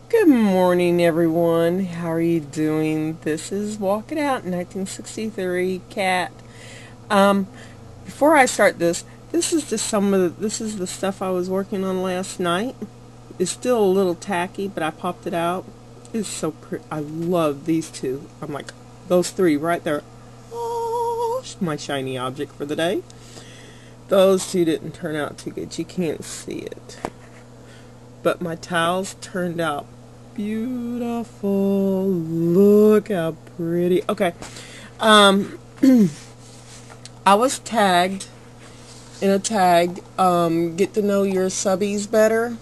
Good morning, everyone. How are you doing? This is Walking Out 1963 Cat. Before I start this is just this is the stuff I was working on last night. It's still a little tacky, but I popped it out. It's so pretty. I love these two. I'm like, those three right there. Oh, my shiny object for the day. Those two didn't turn out too good. You can't see it. But my towels turned out beautiful. Look how pretty. Okay. I was tagged in a tag, get to know your subbies better.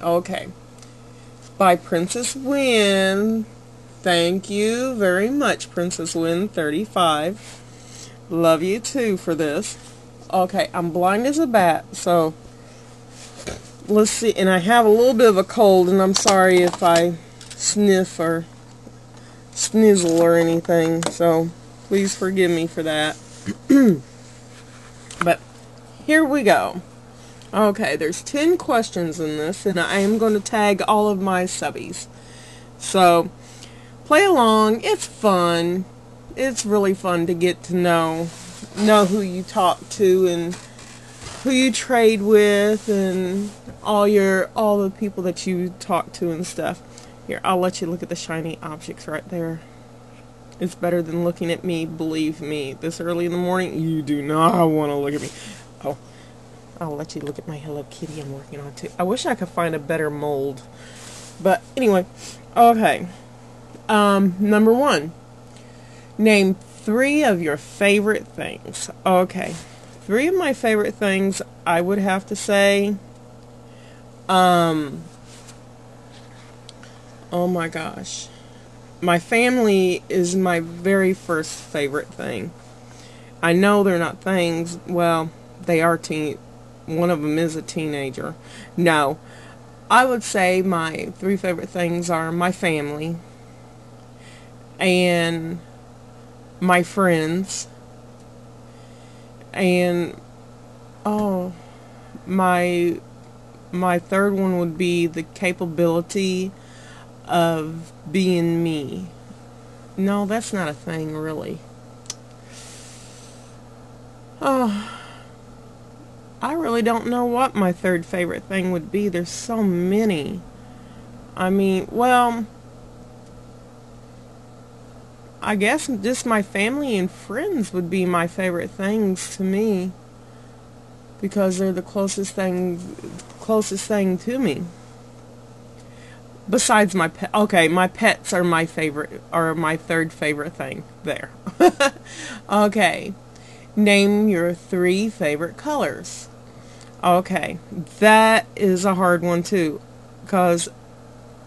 Okay. By Princess Win. Thank you very much, Princess Win 35. Love you too for this. Okay, I'm blind as a bat, so let's see. And I have a little bit of a cold, and I'm sorry if I sniff or snizzle or anything, so please forgive me for that. But here we go. Okay, there's 10 questions in this, and I am going to tag all of my subbies. So play along. It's fun. It's really fun to get to know who you talk to and who you trade with and all the people that you talk to and stuff. Here, I'll let you look at the shiny objects right there. It's better than looking at me, believe me. This early in the morning, you do not want to look at me. Oh, I'll let you look at my Hello Kitty I'm working on too. I wish I could find a better mold. But anyway, okay. Number 1. Name 3 of your favorite things. Okay. 3 of my favorite things, I would have to say, oh my gosh. My family is my very first favorite thing. I know they're not things. Well, they are one of them is a teenager. No. I would say my 3 favorite things are my family and my friends and my third one would be the capability of being me. No, that's not a thing, really. Oh, I really don't know what my 3rd favorite thing would be. There's so many. I mean, well, I guess just my family and friends would be my favorite things to me, because they're the closest thing to me. Besides my pet. Okay, my pets are my 3rd favorite thing. There. Okay. Name your 3 favorite colors. Okay, that is a hard one too, because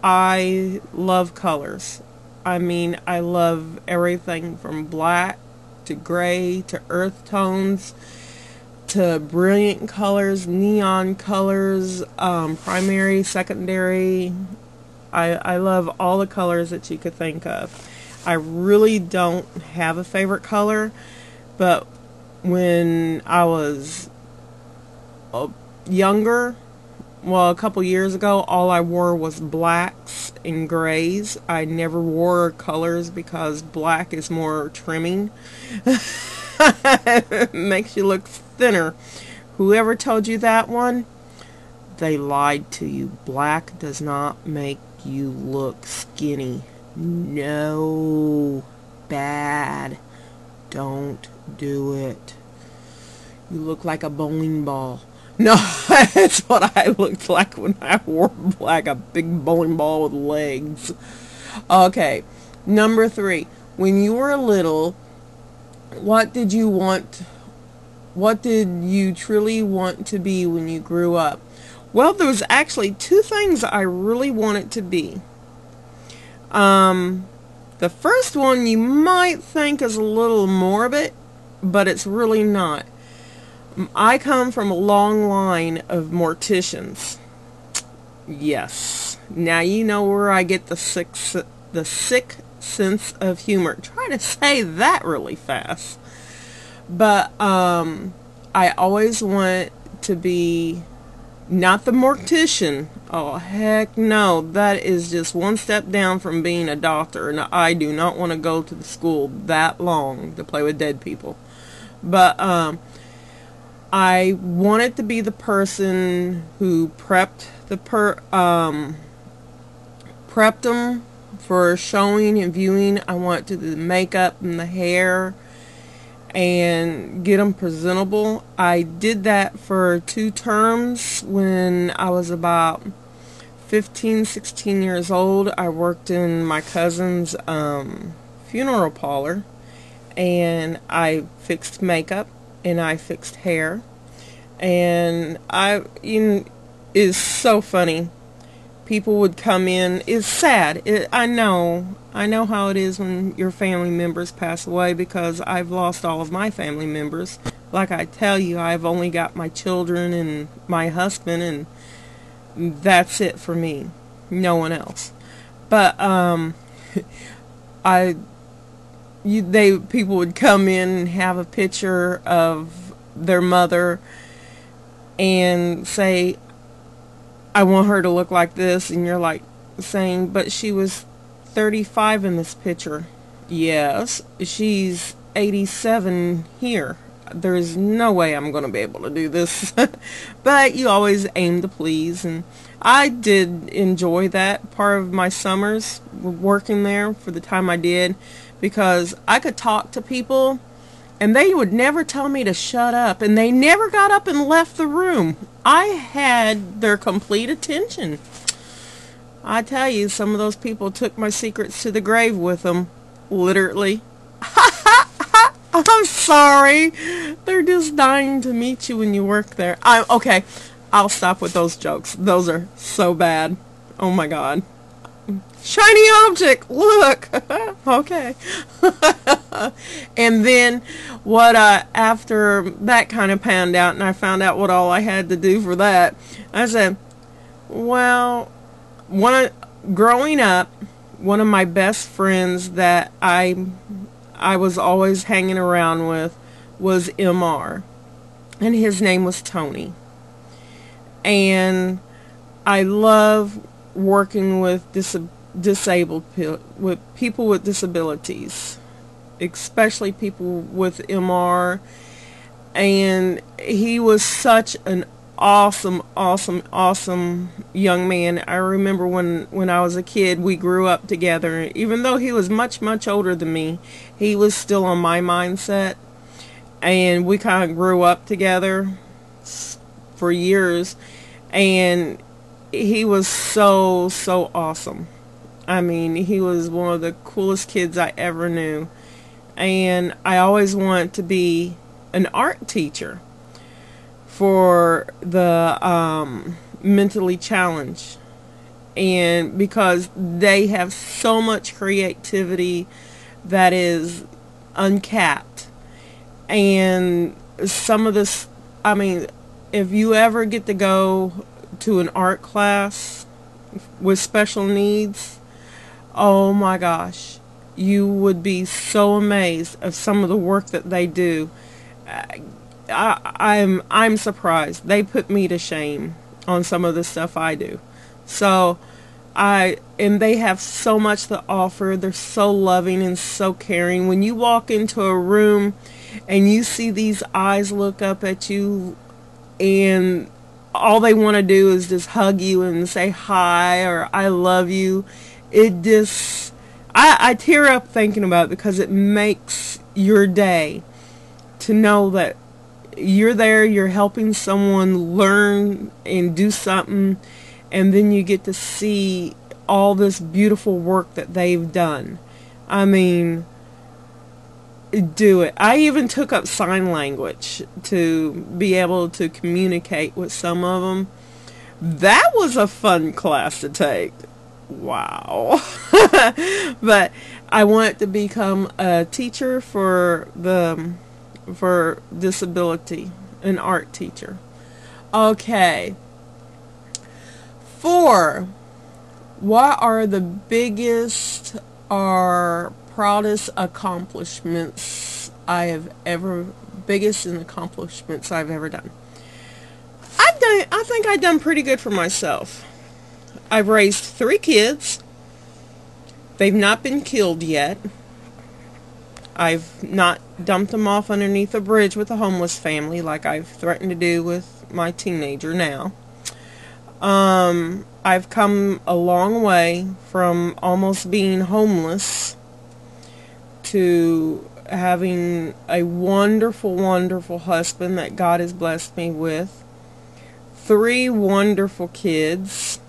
I love colors. I mean, I love everything from black to gray to earth tones to brilliant colors, neon colors, primary, secondary. I love all the colors that you could think of. I really don't have a favorite color, but when I was younger, well, a couple years ago, all I wore was blacks and grays. I never wore colors because black is more trimming. It makes you look thinner. Whoever told you that one, they lied to you. Black does not make you look skinny. No. Bad. Don't do it. You look like a bowling ball. No, that's what I looked like when I wore black, a big bowling ball with legs. Okay, number 3. When you were little, what did you truly want to be when you grew up? Well, there was actually 2 things I really wanted to be. The first one you might think is a little morbid, but it's really not. I come from a long line of morticians. Yes. Now you know where I get the sick sense of humor. Try to say that really fast. But I always want to be not the mortician. Oh, heck no. That is just one step down from being a doctor, and I do not want to go to the school that long to play with dead people. But I wanted to be the person who prepped them for showing and viewing. I wanted to do the makeup and the hair and get them presentable. I did that for 2 terms when I was about 15, 16 years old. I worked in my cousin's funeral parlor, and I fixed makeup and I fixed hair. And it's so funny. People would come in. It's sad. I know how it is when your family members pass away, because I've lost all of my family members. Like I tell you, I've only got my children and my husband, and that's it for me. No one else. But people would come in and have a picture of their mother and say, I want her to look like this, and you're like saying, but she was 35 in this picture. Yes, she's 87 here. There's no way I'm going to be able to do this. But you always aim to please, and I did enjoy that part of my summers working there for the time I did, because I could talk to people and they would never tell me to shut up, and they never got up and left the room. I had their complete attention. I tell you, some of those people took my secrets to the grave with them, literally. I'm sorry. They're just dying to meet you when you work there. Okay, I'll stop with those jokes. Those are so bad. Oh my God. Shiny object, look. Okay. And then after that kind of panned out and I found out what all I had to do for that, I said, well, growing up, one of my best friends that I was always hanging around with was MR, and his name was Tony. And I love working with with people with disabilities, especially people with MR. And he was such an awesome young man. I remember when I was a kid, we grew up together. Even though he was much older than me, he was still on my mindset, and we kind of grew up together for years. And he was so awesome. I mean, he was one of the coolest kids I ever knew. And I always wanted to be an art teacher for the mentally challenged, and because they have so much creativity that is uncapped. And some of this, I mean, if you ever get to go to an art class with special needs, oh my gosh, you would be so amazed of some of the work that they do. I'm surprised. They put me to shame on some of the stuff I do. So and they have so much to offer. They're so loving and so caring. When you walk into a room and you see these eyes look up at you, and all they want to do is just hug you and say hi or I love you, it just, I tear up thinking about it, because it makes your day to know that you're there, you're helping someone learn and do something, and then you get to see all this beautiful work that they've done. I mean, do it. I even took up sign language to be able to communicate with some of them. That was a fun class to take. Wow. But I wanted to become a teacher for disability, an art teacher. Okay. 4. What are the biggest or proudest accomplishments biggest accomplishments I've ever done? I think I've done pretty good for myself. I've raised 3 kids. They've not been killed yet. I've not dumped them off underneath a bridge with a homeless family like I've threatened to do with my teenager now. I've come a long way from almost being homeless to having a wonderful, wonderful husband that God has blessed me with. 3 wonderful kids.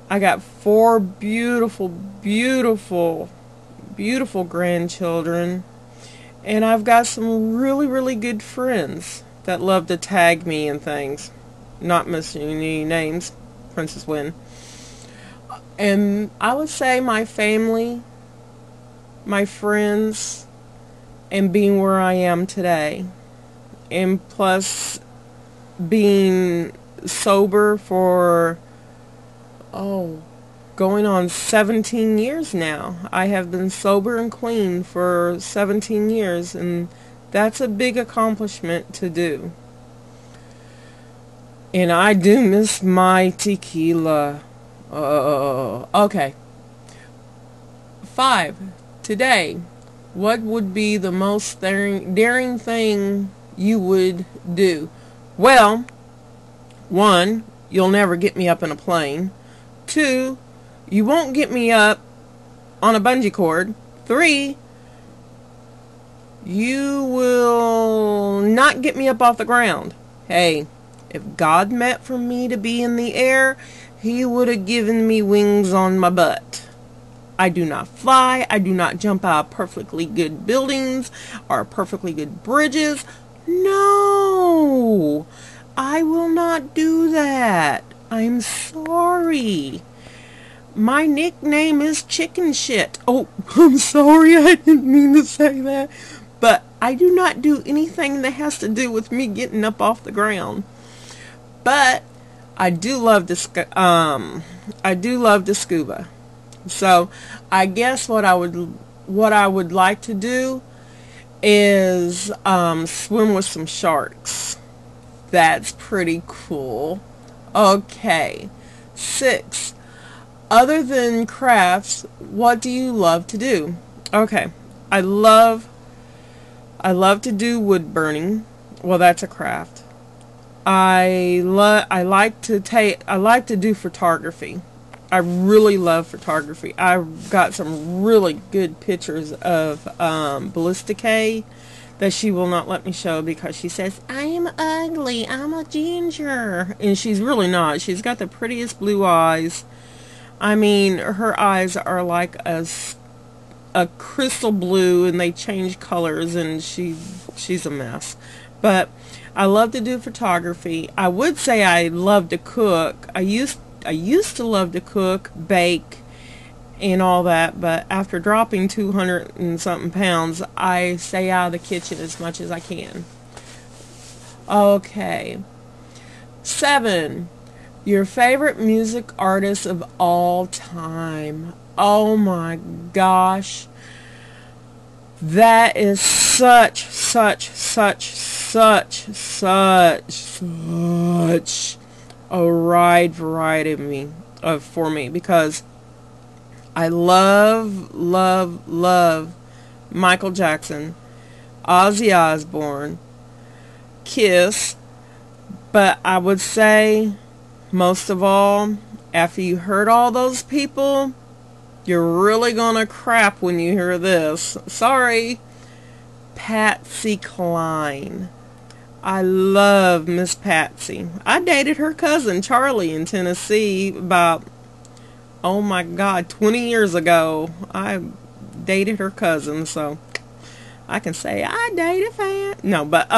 I got 4 beautiful, beautiful, beautiful grandchildren. And I've got some really, really good friends that love to tag me and things. Not mentioning any names. Princess Wynn. And I would say my family, my friends, and being where I am today. And plus being sober for, going on 17 years now. I have been sober and clean for 17 years, and that's a big accomplishment to do. And I do miss my tequila. Okay. 5. Today, what would be the most daring thing you would do? Well, 1, you'll never get me up in a plane. 2, you won't get me up on a bungee cord. 3, you will not get me up off the ground. Hey, if God meant for me to be in the air, He would have given me wings on my butt. I do not fly. I do not jump out of perfectly good buildings or perfectly good bridges. No, I will not do that. I'm sorry. My nickname is Chicken Shit. Oh, I'm sorry. I didn't mean to say that. But I do not do anything that has to do with me getting up off the ground. But I do love to scuba. So I guess what I would like to do is swim with some sharks. That's pretty cool. Okay. 6. Other than crafts, what do you love to do? Okay. I love to do wood burning. Well, that's a craft. I like to do photography. I really love photography. I've got some really good pictures of Ballistic that she will not let me show because she says, I'm ugly, I'm a ginger. And she's really not. She's got the prettiest blue eyes. I mean, her eyes are like a crystal blue, and they change colors, and she's a mess. But I love to do photography. I would say I love to cook. I used to love to cook, bake, and all that, but after dropping 200 and something pounds, I stay out of the kitchen as much as I can. Okay. 7. Your favorite music artist of all time. Oh my gosh. That is such a wide variety for me because I love Michael Jackson, Ozzy Osbourne, Kiss, but I would say most of all, after you heard all those people, you're really gonna crap when you hear this. Sorry. Patsy Cline. I love Miss Patsy. I dated her cousin Charlie in Tennessee about, oh my God, 20 years ago. I dated her cousin, so I can say I dated fan. No, but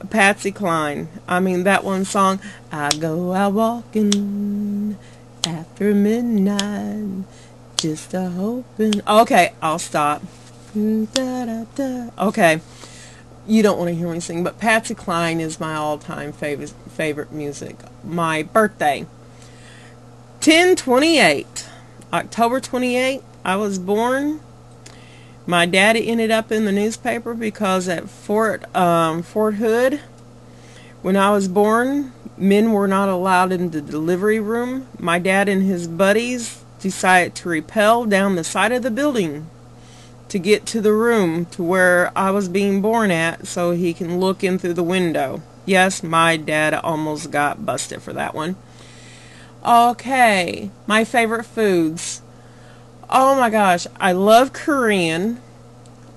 Patsy Cline. I mean, that one song, I go out walking after midnight, just a hoping. Okay, I'll stop. Okay, you don't want to hear me sing, but Patsy Cline is my all-time favorite music. My birthday, 10/28, October 28th, I was born. My daddy ended up in the newspaper because at Fort Hood, when I was born, men were not allowed in the delivery room, my dad and his buddies decided to rappel down the side of the building to get to the room to where I was being born at so he can look in through the window. Yes, my dad almost got busted for that one. Okay, my favorite foods. Oh my gosh, I love Korean.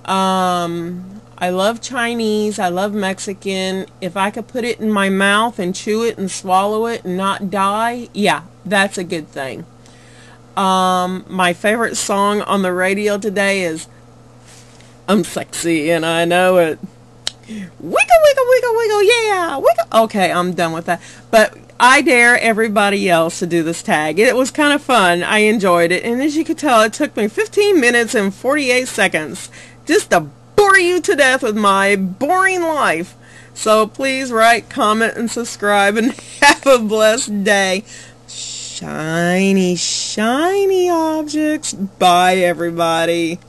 I love Chinese. I love Mexican. If I could put it in my mouth and chew it and swallow it and not die, yeah, that's a good thing. My favorite song on the radio today is I'm Sexy and I Know It. Wiggle, wiggle, wiggle, wiggle, yeah, wiggle. Okay, I'm done with that. But I dare everybody else to do this tag. It was kind of fun. I enjoyed it. And as you could tell, it took me 15 minutes and 48 seconds just to bore you to death with my boring life. So please write, comment, and subscribe, and have a blessed day. Shiny, shiny objects. Bye, everybody.